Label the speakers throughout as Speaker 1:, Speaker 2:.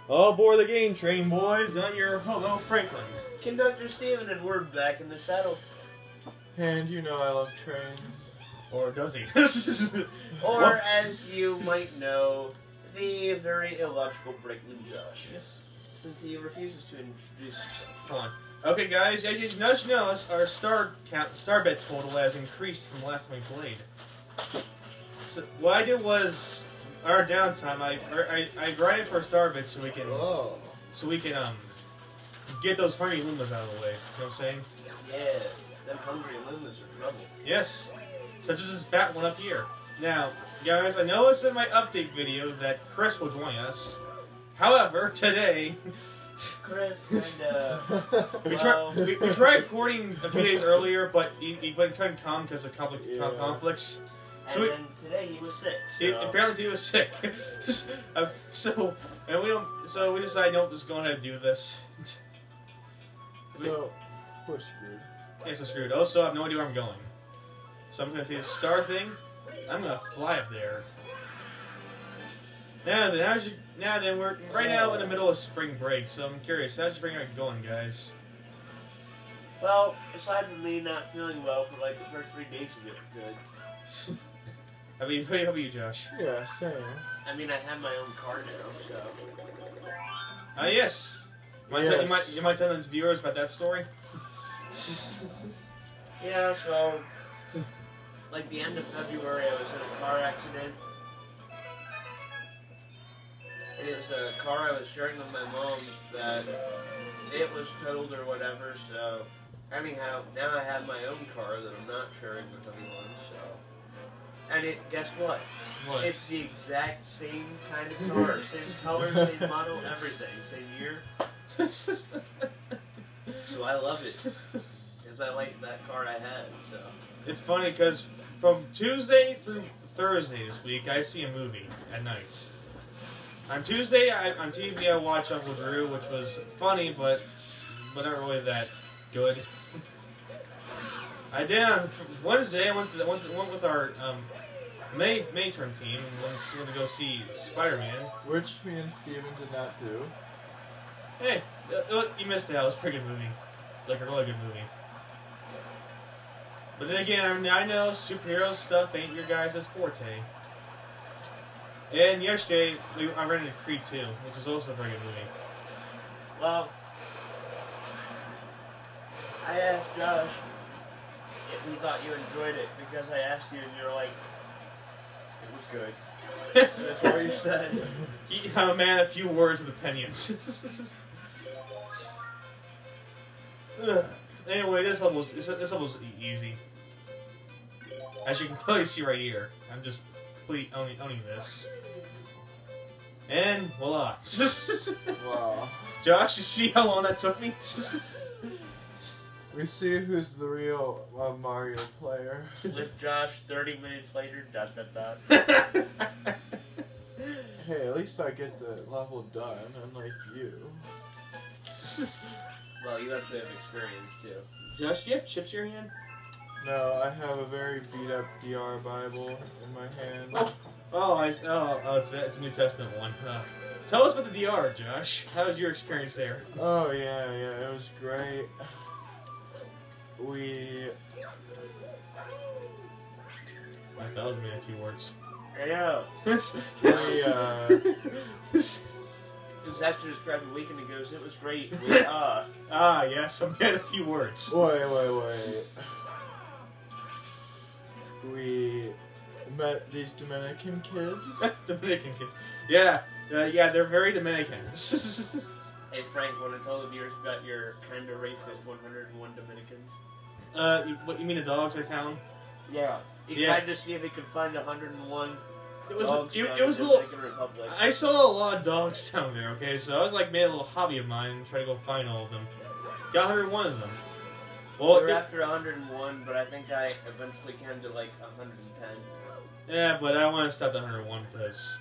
Speaker 1: All aboard the game train, boys. I'm your Hello Franklin.
Speaker 2: Conductor Steven, and we're back in the saddle.
Speaker 3: And you know I love trains.
Speaker 1: Or does he?
Speaker 2: Or,
Speaker 1: Well,
Speaker 2: as you might know, the very illogical Brakeman Josh.
Speaker 1: yes.
Speaker 2: Since he refuses to introduce himself.
Speaker 1: Come on. Okay, guys, as you know, our star bet total has increased from the last time we played. So what I did was, our downtime, I grinded for a star bet so we can get those hungry Lumas out of the way. You know what I'm saying?
Speaker 2: Yeah, them hungry Lumas are trouble.
Speaker 1: Yes, such as this fat one up here. Now, guys, I know it's in my update video that Chris will join us. However, today,
Speaker 2: Chris, kinda.
Speaker 1: we tried recording a few days earlier, but he couldn't come because of conflicts.
Speaker 2: And then today he was sick. So.
Speaker 1: Apparently he was sick. So we decided don't just go ahead and do this.
Speaker 3: So, we're screwed.
Speaker 1: Okay, so screwed. Also, I have no idea where I'm going. So I'm gonna take the star thing. I'm gonna fly up there. Now then, we're right now in the middle of spring break, so I'm curious, how's spring break going, guys?
Speaker 2: Well, aside from me not feeling well for like the first 3 days of it, good.
Speaker 1: How about you, Josh?
Speaker 3: Yeah, same.
Speaker 2: I mean, I have my own car now, so.
Speaker 1: Yes. You might tell those viewers about that story?
Speaker 2: Yeah, so. Like the end of February, I was in a car accident. It was a car I was sharing with my mom that it was totaled or whatever, so anyhow, now I have my own car that I'm not sharing with anyone, so. And guess what?
Speaker 1: What?
Speaker 2: It's the exact same kind of car, same color, same model, everything, same year. So I love it, because I like that car I had, so.
Speaker 1: It's funny because from Tuesday through Thursday this week, I see a movie at night. On Tuesday, on TV, I watched Uncle Drew, which was funny, but not really that good. I did on Wednesday. I went with our May term team and went to go see Spider-Man.
Speaker 3: Which me and Steven did not do.
Speaker 1: Hey, you missed it. It was a pretty good movie, like a really good movie. But then again, I know superhero stuff ain't your guys' forte. And yesterday, I rented Creed 2, which is also a very good movie.
Speaker 2: Well, I asked Josh if he thought you enjoyed it, because I asked you and you're like, it was good. That's all you said.
Speaker 1: I'm a man of few words with opinions. Anyway, this level was easy. As you can clearly see right here, I'm just completely owning this. And voila.
Speaker 3: Wow.
Speaker 1: Josh, you see how long that took me?
Speaker 3: We see who's the real Mario player.
Speaker 2: With Josh 30 minutes later, ...
Speaker 3: Hey, at least I get the level done, unlike you.
Speaker 2: Well, you actually have experience too.
Speaker 1: Josh, do you have chips in your hand?
Speaker 3: No, I have a very beat up DR Bible in my hand.
Speaker 1: It's a New Testament one. Tell us about the DR, Josh. How was your experience there?
Speaker 3: Oh, yeah, it was great.
Speaker 1: That was me in a few words.
Speaker 2: Yeah.
Speaker 3: We,
Speaker 2: It was after described a weekend ago, so it was great.
Speaker 1: Yes, I made a few words.
Speaker 3: Wait. We met these Dominican kids.
Speaker 1: Dominican kids. Yeah, they're very Dominican.
Speaker 2: Hey Frank, want to tell the viewers about your kind of racist 101 Dominicans?
Speaker 1: What you mean the dogs I found?
Speaker 2: Yeah. He tried to see if he could find 101 dogs
Speaker 1: it
Speaker 2: from
Speaker 1: was
Speaker 2: the
Speaker 1: a little.
Speaker 2: Dominican Republic.
Speaker 1: I saw a lot of dogs down there. Okay, so I was like made a little hobby of mine and try to go find all of them. Got 101 of them. Well,
Speaker 2: we were after 101, but I think I eventually came to like 110.
Speaker 1: Yeah, but I want to stop at 101 because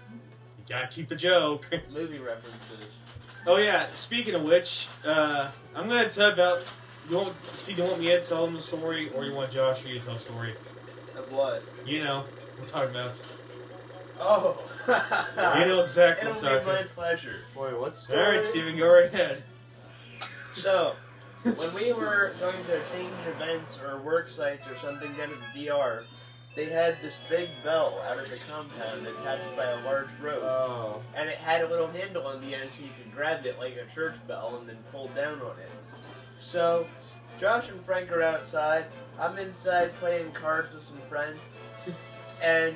Speaker 1: you gotta keep the joke.
Speaker 2: Movie references.
Speaker 1: Oh yeah, speaking of which, I'm gonna tell about. Steve, you want me to tell them the story, or you want Josh or you to tell the story?
Speaker 2: Of what?
Speaker 1: You know, what I'm talking about.
Speaker 2: Oh.
Speaker 1: You know exactly
Speaker 2: It'll
Speaker 1: what I'm
Speaker 2: be my
Speaker 1: talking.
Speaker 2: pleasure.
Speaker 3: Boy, what's
Speaker 1: Alright, Steven, go right ahead.
Speaker 2: So, when we were going to change events or work sites or something down at the DR, they had this big bell out of the compound attached by a large rope.
Speaker 3: Oh.
Speaker 2: And it had a little handle on the end so you could grab it like a church bell and then pull down on it. So, Josh and Frank are outside. I'm inside playing cards with some friends. And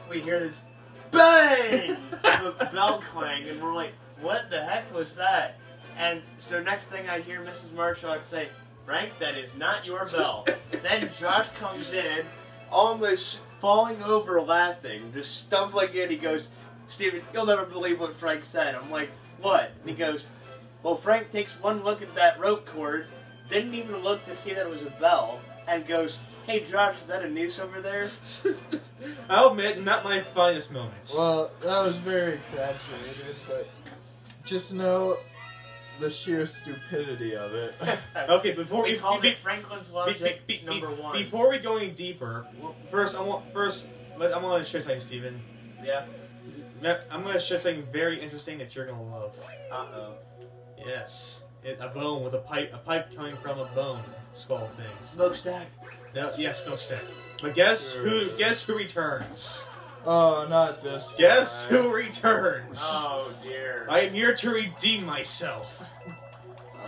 Speaker 2: we hear this bang of a bell clang, and we're like, what the heck was that? And so next thing I hear Mrs. Marshall say, Frank, that is not your bell. Then Josh comes in, almost falling over laughing, just stumbling in. He goes, Steven, you'll never believe what Frank said. I'm like, what? And he goes, well, Frank takes one look at that rope cord, didn't even look to see that it was a bell, and goes, hey Josh, is that a noose over there?
Speaker 1: I'll admit, not my finest moments.
Speaker 3: Well, that was very exaggerated, but just know the sheer stupidity of it.
Speaker 1: Okay, before
Speaker 2: We called it Franklin's Logic number 1.
Speaker 1: Before we go any deeper, first I'm going to share something, Steven.
Speaker 2: Yeah.
Speaker 1: I'm going to share something very interesting that you're going to love.
Speaker 2: Uh-oh.
Speaker 1: Yes, a bone with a pipe coming from a bone skull thing.
Speaker 2: Smokestack.
Speaker 1: No, yes, smokestack. But guess who returns?
Speaker 3: Oh, not this.
Speaker 1: Guess
Speaker 3: guy.
Speaker 1: who returns?
Speaker 2: Oh dear.
Speaker 1: I am here to redeem myself.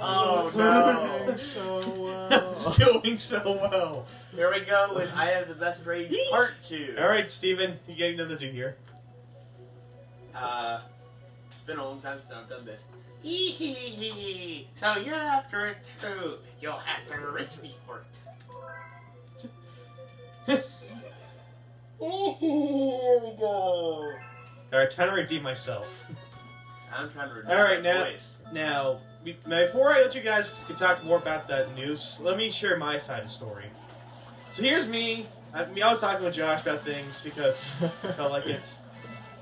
Speaker 2: Oh no.
Speaker 3: Doing so well.
Speaker 1: I'm doing so well.
Speaker 2: Here we go with I Have the Best Rage Part 2.
Speaker 1: Alright, Steven, you got nothing to do here.
Speaker 2: It's been a long time since I've done this. So you're after it too. You'll have to rinse me for it. Here we go.
Speaker 1: Alright, time to redeem myself.
Speaker 2: I'm trying to redeem
Speaker 1: Alright,
Speaker 2: my
Speaker 1: now,
Speaker 2: voice.
Speaker 1: before I let you guys talk more about that news, let me share my side of the story. So here's me. I was talking with Josh about things because I felt like it.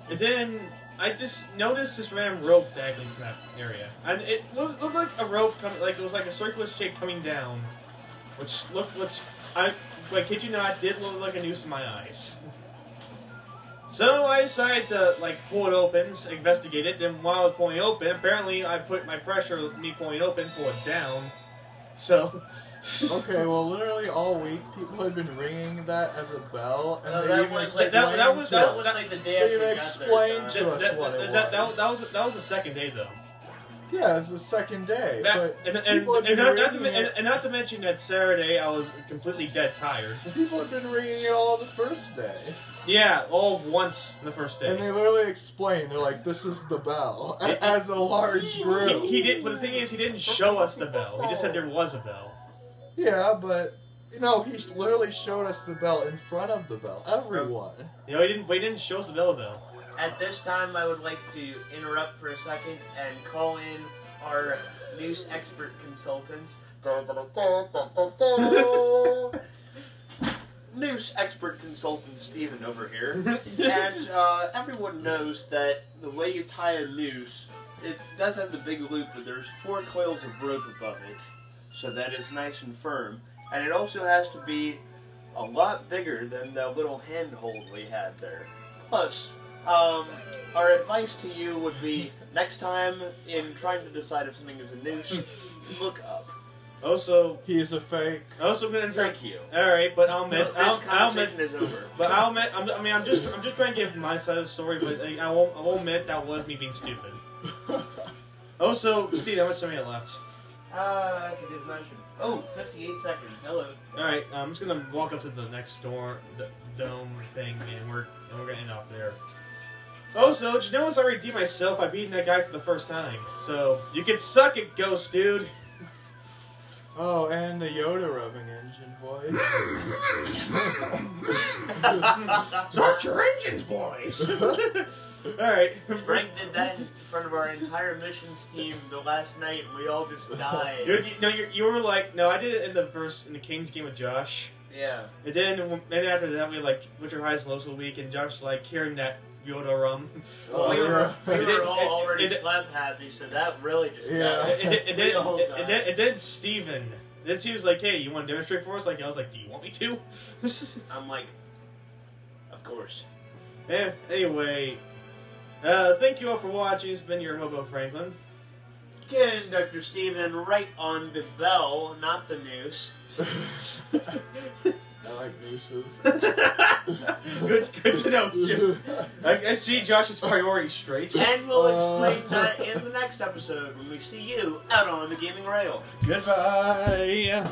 Speaker 1: And then I just noticed this random rope dangling from that area, and it looked like a rope coming, like it was like a circular shape coming down, which kid you not, did look like a noose in my eyes. So I decided to pull it open, investigate it. Then while I was pulling it open, apparently I put my pressure with me pulling it open, pull it down. So.
Speaker 3: Okay, well, literally all week people had been ringing that as a bell, and
Speaker 2: No,
Speaker 3: they
Speaker 2: that
Speaker 3: even
Speaker 2: was
Speaker 3: explained
Speaker 2: like-
Speaker 1: that was
Speaker 2: That was like the day
Speaker 3: They
Speaker 2: after
Speaker 3: even
Speaker 2: we got
Speaker 3: explained
Speaker 2: there,
Speaker 3: to us what it was.
Speaker 1: That was the second day though.
Speaker 3: Yeah, it's the second day, but people had been ringing it.
Speaker 1: And not to mention that Saturday I was completely dead tired.
Speaker 3: People had been ringing it all the first day.
Speaker 1: Yeah, all once the first day.
Speaker 3: And they literally explained, they're like, this is the bell, as a large group.
Speaker 1: He did, but the thing is, he didn't show us the bell. He just said there was a bell.
Speaker 3: Yeah, but, he literally showed us the bell in front of the bell. Everyone.
Speaker 1: You know, he didn't show us the bell though.
Speaker 2: At this time, I would like to interrupt for a second and call in our noose expert consultants. Noose expert consultant Steven over here. And everyone knows that the way you tie a noose, it does have the big loop, but there's 4 coils of rope above it, so that it's nice and firm. And it also has to be a lot bigger than the little handhold we had there. Plus, our advice to you would be, next time in trying to decide if something is a noose, look up.
Speaker 1: Also,
Speaker 3: He is a fake.
Speaker 1: also gonna drink.
Speaker 2: Thank you.
Speaker 1: All right, but I'll admit,
Speaker 2: This conversation is over.
Speaker 1: but I'll admit, I'm just trying to give my side of the story, but I won't admit that was me being stupid. Also, Steve, how much time you got left?
Speaker 2: That's a good question. Oh, 58 seconds. Hello.
Speaker 1: All right, I'm just gonna walk up to the next door, the dome thing, and we're gonna end off there. Also, did you notice I redeemed myself by beating that guy for the first time? So you can suck it, Ghost Dude.
Speaker 3: Oh, and the Yoda rubbing engine voice.
Speaker 1: Start your engines, boys. All right.
Speaker 2: Frank did that in front of our entire missions team the last night, and we all just died.
Speaker 1: You were like, no, I did it in the Kings game with Josh.
Speaker 2: Yeah.
Speaker 1: And then after that, we like, what's your highest and lows of the week? And Josh was like, hearing that Yoda rum.
Speaker 3: Oh,
Speaker 2: we were
Speaker 1: It
Speaker 2: all already
Speaker 1: did-
Speaker 2: slap happy, so that really just
Speaker 3: Yeah.
Speaker 1: And then Steven. Then she was like, hey, you want to demonstrate for us? I was like, do you want me to?
Speaker 2: I'm like, of course.
Speaker 1: Anyway, thank you all for watching. It's been your Hobo Franklin.
Speaker 2: Conductor Steven, right on the bell, not the noose.
Speaker 3: I like nooses.
Speaker 1: Good to know, Jim. I see Josh's priorities straight.
Speaker 2: And we'll explain that in the next episode when we see you out on the gaming rail.
Speaker 1: Goodbye.